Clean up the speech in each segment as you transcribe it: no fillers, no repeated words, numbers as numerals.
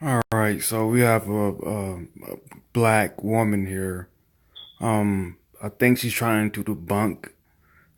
All right, so we have a black woman here. I think she's trying to debunk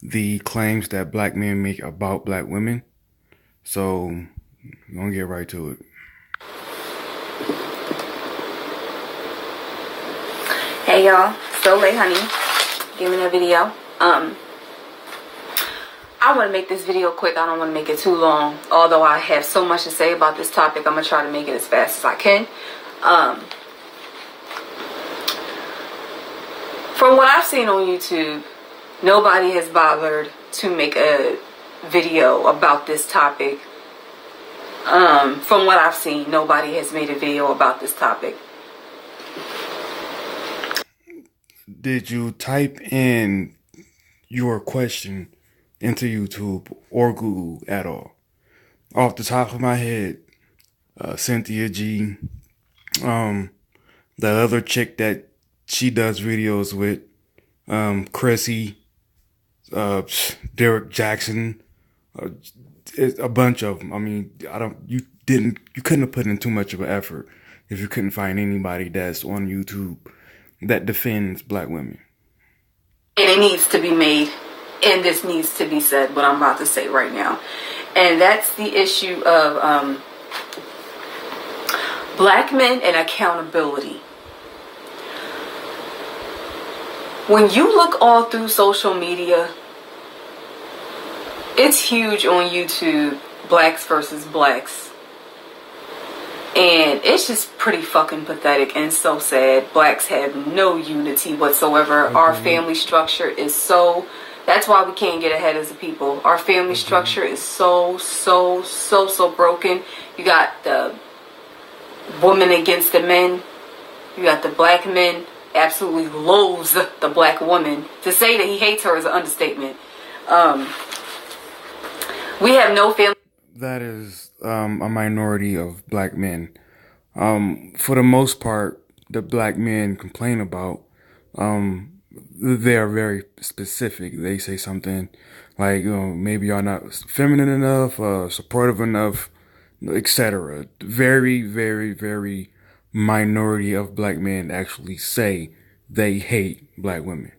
the claims that black men make about black women. So we're gonna get right to it. Hey y'all, so late honey, giving a video. I want to make this video quick. I don't want to make it too long. Although I have so much to say about this topic, I'm going to try to make it as fast as I can. From what I've seen on YouTube, nobody has bothered to make a video about this topic. From what I've seen, nobody has made a video about this topic. Did you type in your question into YouTube or Google at all? Off the top of my head, Cynthia G, the other chick that she does videos with, Chrissy, Derek Jackson, a bunch of them. I mean, you couldn't have put in too much of an effort if you couldn't find anybody that's on YouTube that defends black women. And it needs to be made, and this needs to be said, what I'm about to say right now. And that's the issue of black men and accountability. When you look all through social media, it's huge on YouTube, blacks versus blacks. And it's just pretty fucking pathetic and so sad. Blacks have no unity whatsoever. Our family structure is that's why we can't get ahead as a people. Our family structure is so broken. You got the woman against the men. You got the black men absolutely loathes the black woman. To say that he hates her is an understatement. We have no family. That is a minority of black men. For the most part, the black men complain about, they are very specific. They say something like, maybe you're not feminine enough, supportive enough, etc. Very, very, very minority of black men actually say they hate black women.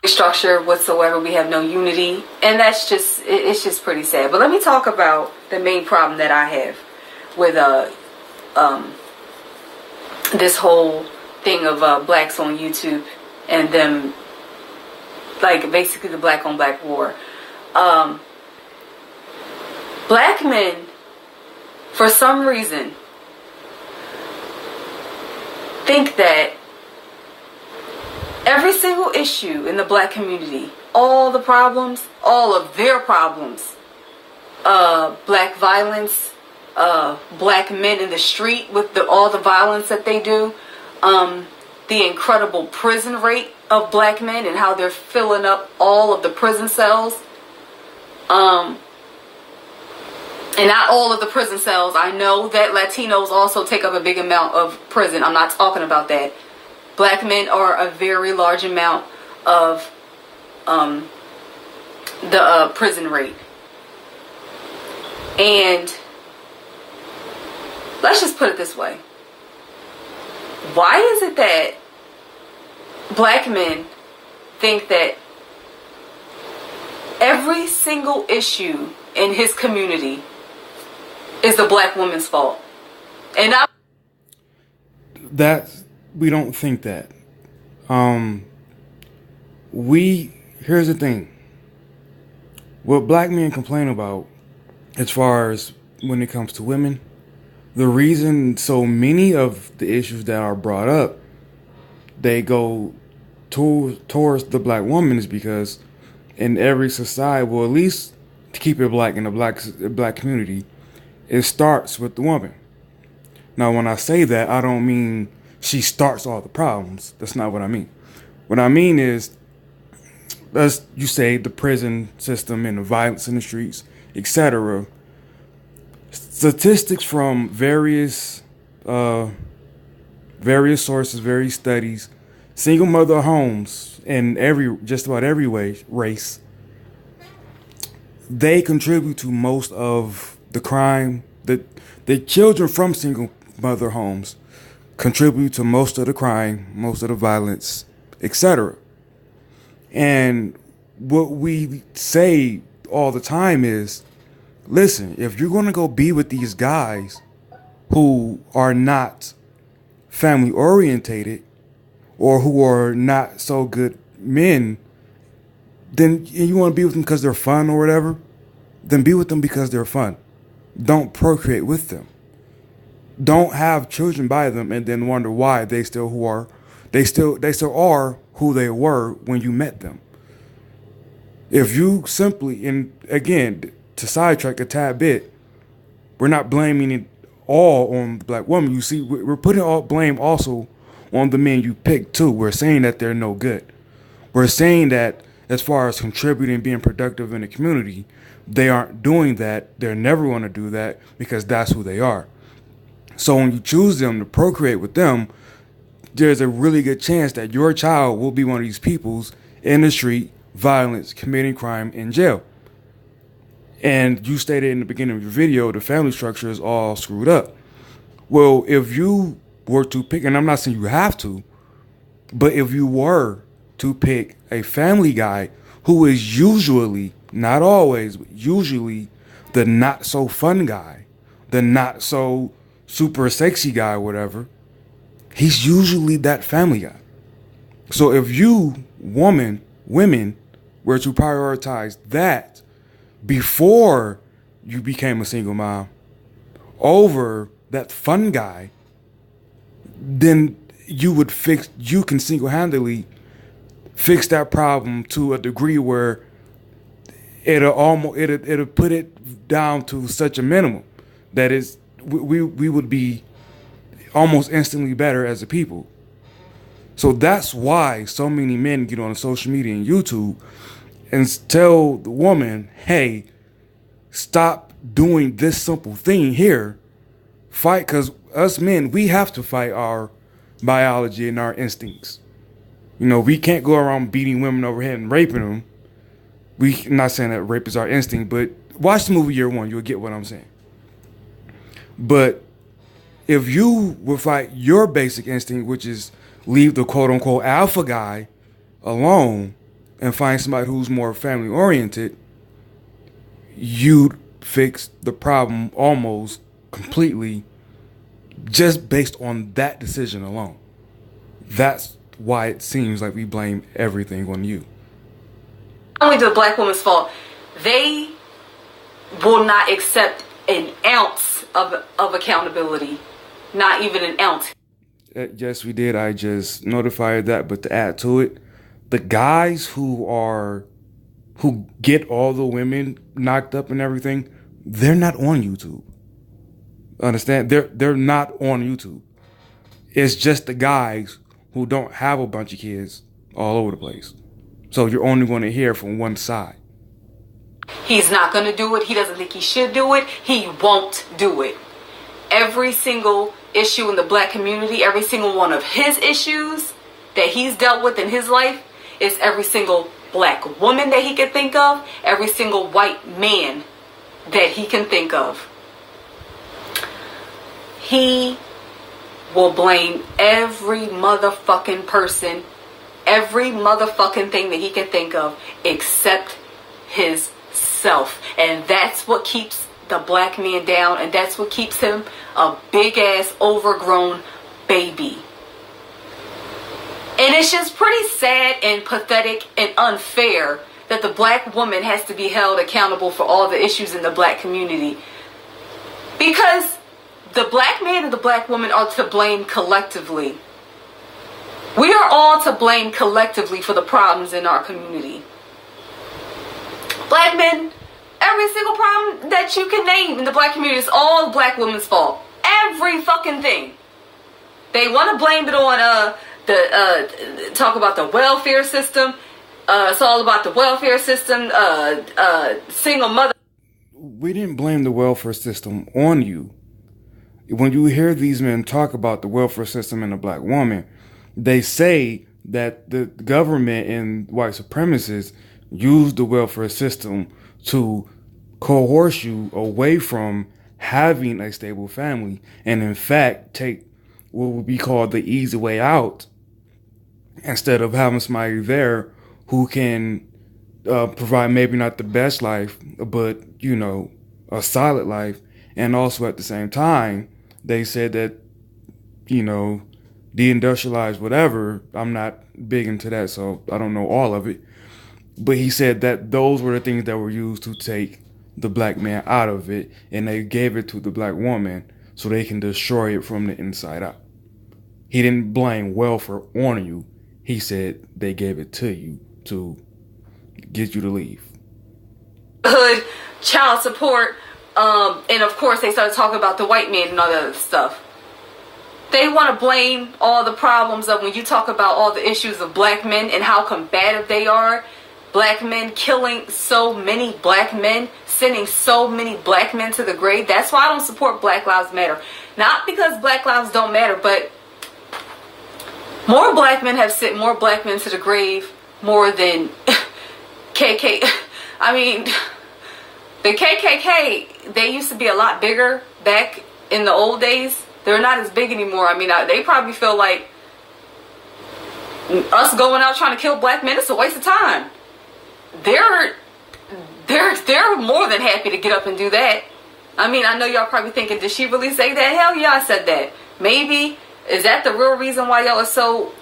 Structure whatsoever. We have no unity, and it's just pretty sad. But let me talk about the main problem that I have with this whole thing of blacks on YouTube and them, like, basically the black on black war. Black men, for some reason, think that every single issue in the black community, all the problems, all of their problems, black violence, black men in the street with all the violence that they do, the incredible prison rate of black men and how they're filling up all of the prison cells, and not all of the prison cells. I know that Latinos also take up a big amount of prison. I'm not talking about that. Black men are a very large amount of the prison rate. And let's just put it this way. Why is it that black men think that every single issue in his community is the black woman's fault? And We don't think that. Here's the thing. What black men complain about, as far as when it comes to women, the reason so many of the issues that are brought up, they go towards the black woman, is because in every society, well, at least to keep it black in the black community, it starts with the woman. Now, when I say that, I don't mean she starts all the problems. That's not what I mean. What I mean is, as you say, the prison system and the violence in the streets, etc. Statistics from various sources, various studies, single mother homes in just about every race, they contribute to most of the crime. The children from single mother homes contribute to most of the crime, most of the violence, etc. And what we say all the time is, listen, if you're going to go be with these guys who are not family orientated or who are not so good men, then you want to be with them because they're fun or whatever, then be with them because they're fun. Don't procreate with them. Don't have children by them and then wonder why they still are who they were when you met them. If you simply, and again, to sidetrack a tad bit, we're not blaming it all on the black woman. You see, we're putting all blame also on the men you picked too. We're saying that they're no good. We're saying that as far as contributing, being productive in the community, they aren't doing that. They're never going to do that because that's who they are. So when you choose them to procreate with them, there's a really good chance that your child will be one of these peoples in the street, violence, committing crime, in jail. And you stated in the beginning of your video, the family structure is all screwed up. Well, if you were to pick, and I'm not saying you have to, but if you were to pick a family guy who is usually, not always, but usually the not so fun guy, the not so super sexy guy, whatever, he's usually that family guy. So if you, women, were to prioritize that before you became a single mom over that fun guy, then you can single-handedly fix that problem to a degree where it'll put it down to such a minimum that is we would be almost instantly better as a people. So that's why so many men get on social media and YouTube and tell the woman, hey, stop doing this simple thing here. Fight, because us men, we have to fight our biology and our instincts. You know, we can't go around beating women over head and raping them. I'm not saying that rape is our instinct, but watch the movie Year One, you'll get what I'm saying. But if you would fight your basic instinct, which is leave the quote-unquote alpha guy alone and find somebody who's more family-oriented, you'd fix the problem almost completely just based on that decision alone. That's why it seems like we blame everything on you. Only the black woman's fault. They will not accept an ounce of accountability. Not even an ounce. Yes, we did. I just notified that, but to add to it, the guys who get all the women knocked up and everything, they're not on YouTube. Understand? They're not on YouTube. It's just the guys who don't have a bunch of kids all over the place. So you're only going to hear from one side. He's not going to do it. He doesn't think he should do it. He won't do it. Every single issue in the black community, every single one of his issues that he's dealt with in his life is every single black woman that he can think of, every single white man that he can think of. He will blame every motherfucking person, every motherfucking thing that he can think of except his self. And that's what keeps the black man down, and that's what keeps him a big ass overgrown baby. And it's just pretty sad and pathetic and unfair that the black woman has to be held accountable for all the issues in the black community, because the black man and the black woman are to blame collectively. We are all to blame collectively for the problems in our community. Black men, every single problem that you can name in the black community is all the black woman's fault. Every fucking thing. They want to blame it on talk about the welfare system. It's all about the welfare system. Single mother. We didn't blame the welfare system on you. When you hear these men talk about the welfare system and the black woman, they say that the government and white supremacists use the welfare system to coerce you away from having a stable family, and in fact take what would be called the easy way out, instead of having somebody there who can provide maybe not the best life, but a solid life. And also at the same time, they said that deindustrialized whatever. I'm not big into that, so I don't know all of it. But he said that those were the things that were used to take the black man out of it, and they gave it to the black woman so they can destroy it from the inside out. He didn't blame welfare on you. He said they gave it to you to get you to leave. Hood, child support, and of course they started talking about the white man and all that other stuff. They want to blame all the problems of when you talk about all the issues of black men and how combative they are. Black men killing so many black men, sending so many black men to the grave. That's why I don't support Black Lives Matter. Not because black lives don't matter, but more black men have sent more black men to the grave more than KK. I mean, the KKK, they used to be a lot bigger back in the old days. They're not as big anymore. I mean, they probably feel like us going out trying to kill black men, it's a waste of time. They're more than happy to get up and do that. I mean, I know y'all probably thinking, did she really say that? Hell yeah, I said that. Maybe. Is that the real reason why y'all are so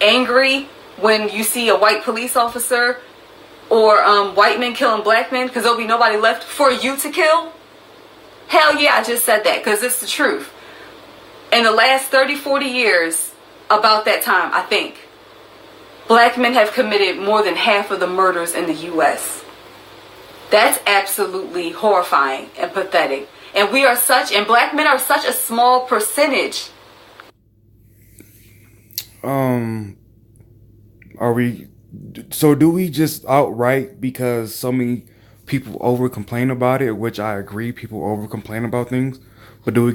angry when you see a white police officer or white men killing black men? Because there'll be nobody left for you to kill? Hell yeah, I just said that because it's the truth. In the last 30, 40 years, about that time, I think, black men have committed more than half of the murders in the U.S. That's absolutely horrifying and pathetic. And black men are such a small percentage. Do we just outright, because so many people over complain about it, which I agree, people over complain about things, but do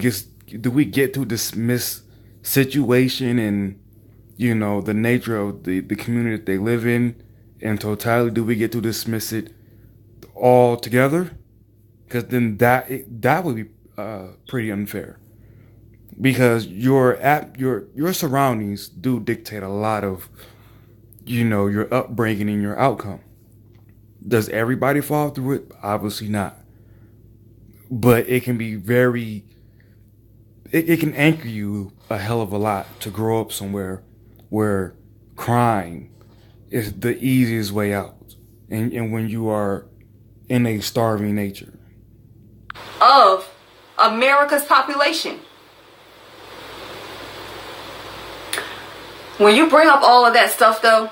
we get to dismiss situation and the nature of the community that they live in totality? Do we get to dismiss it all together? Because then that would be pretty unfair, because your surroundings do dictate a lot of your upbringing and your outcome. Does everybody fall through it? Obviously not. But it can be it can anchor you a hell of a lot to grow up somewhere where crime is the easiest way out. And when you are in a starving nature Of America's population. When you bring up all of that stuff, though,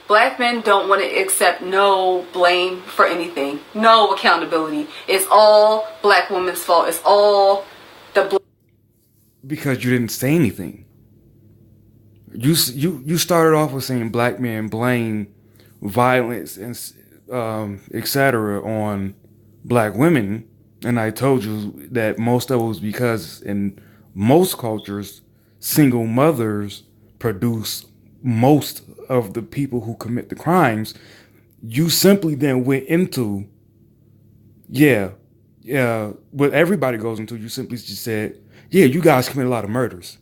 black men don't want to accept no blame for anything. No accountability. It's all black women's fault. It's all because you didn't say anything. You started off with saying black men blame violence and etc. on black women, and I told you that most of it was because in most cultures, single mothers produce most of the people who commit the crimes. You simply then went into, what everybody goes into. You simply just said, yeah, you guys commit a lot of murders.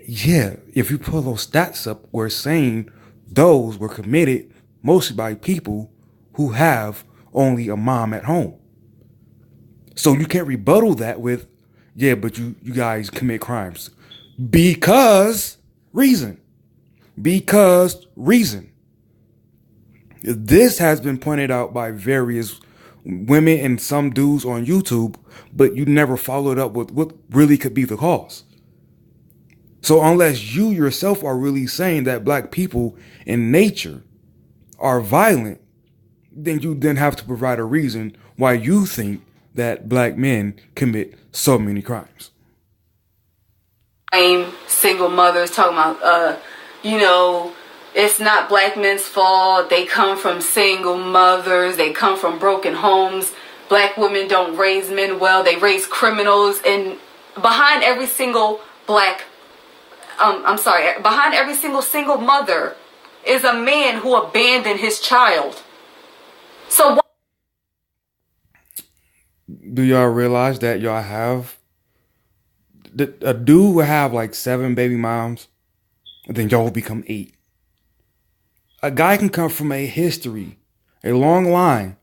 Yeah, if you pull those stats up, we're saying those were committed mostly by people who have only a mom at home. So you can't rebuttal that with, yeah, but you guys commit crimes. Because reason. This has been pointed out by various women and some dudes on YouTube, but you never followed up with what really could be the cause. So unless you yourself are really saying that black people in nature are violent, then you then have to provide a reason why you think that black men commit so many crimes. Single mothers talking about, it's not black men's fault. They come from single mothers. They come from broken homes. Black women don't raise men well. They raise criminals. And behind every single behind every single mother is a man who abandoned his child. So do y'all realize that y'all have a dude will have like 7 baby moms, and then y'all will become 8. A guy can come from a history, a long line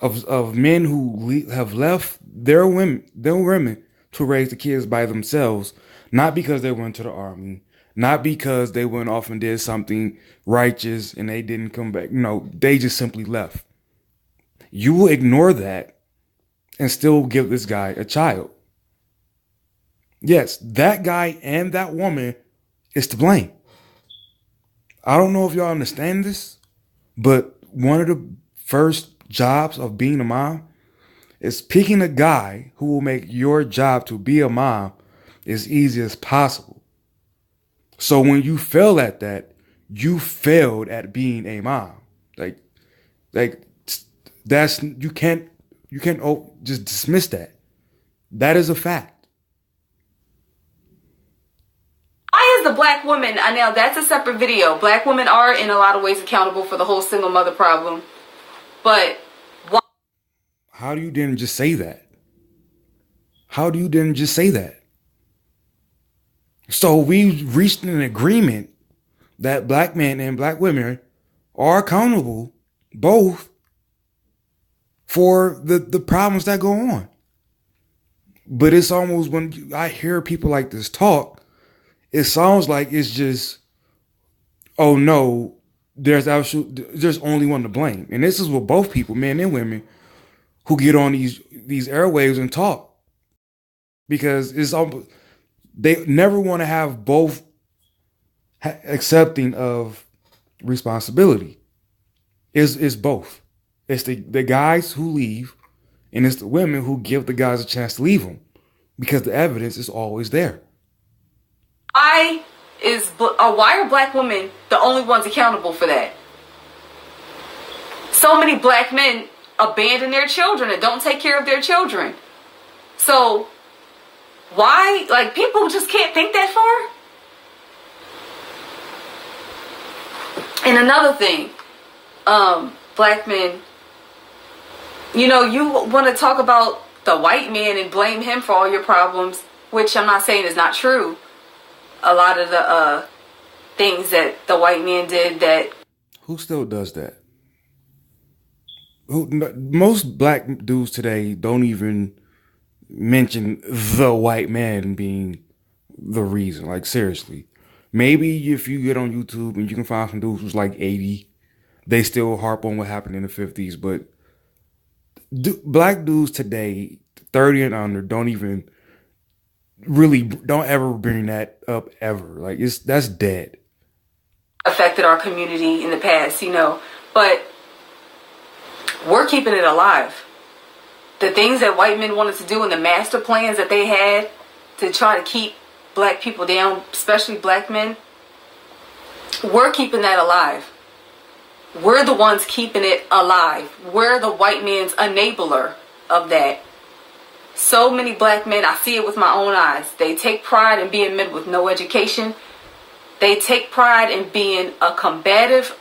of men who have left their women to raise the kids by themselves, not because they went to the army, not because they went off and did something righteous and they didn't come back. No, they just simply left. You will ignore that and still give this guy a child. Yes, that guy and that woman is to blame. I don't know if y'all understand this, but one of the first jobs of being a mom is picking a guy who will make your job to be a mom as easy as possible. So when you fail at that, you failed at being a mom. Like that's you can't just dismiss that. That is a fact. Why is the black woman, I know that's a separate video. Black women are in a lot of ways accountable for the whole single mother problem. But why? How do you didn't just say that? How do you didn't just say that? So we reached an agreement that black men and black women are accountable both for the problems that go on. But it's almost when I hear people like this talk, it sounds like it's just, oh no, there's only one to blame. And this is what both people, men and women, who get on these airwaves and talk. Because it's almost, they never want to have both accepting of responsibility. It's both. It's the guys who leave, and it's the women who give the guys a chance to leave them, because the evidence is always there. Why are black women the only ones accountable for that? So many black men abandon their children and don't take care of their children. So why, like, people just can't think that far? And another thing, black men, you know, you want to talk about the white man and blame him for all your problems, which I'm not saying is not true. A lot of the things that the white man did that... Who still does that? Most black dudes today don't even mention the white man being the reason. Like, seriously. Maybe if you get on YouTube and you can find some dudes who's like 80, they still harp on what happened in the 50s. But black dudes today, 30 and under, don't ever bring that up ever. Like, that's dead. Affected our community in the past, you know, but we're keeping it alive. The things that white men wanted to do and the master plans that they had to try to keep black people down, especially black men, we're keeping that alive. We're the ones keeping it alive. We're the white man's enabler of that. So many black men, I see it with my own eyes. They take pride in being men with no education. They take pride in being a combative,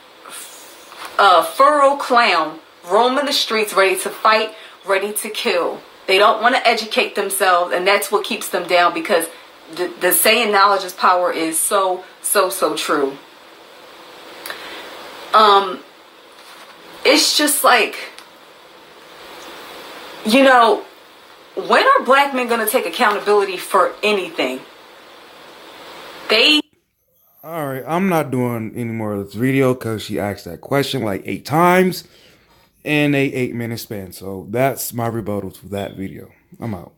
furrow clown, roaming the streets, ready to fight, ready to kill. They don't want to educate themselves, and that's what keeps them down, because the saying knowledge is power is so true. It's just like, you know, when are black men going to take accountability for anything? All right, I'm not doing any more of this video because she asked that question like 8 times in a 8-minute span. So that's my rebuttal to that video. I'm out.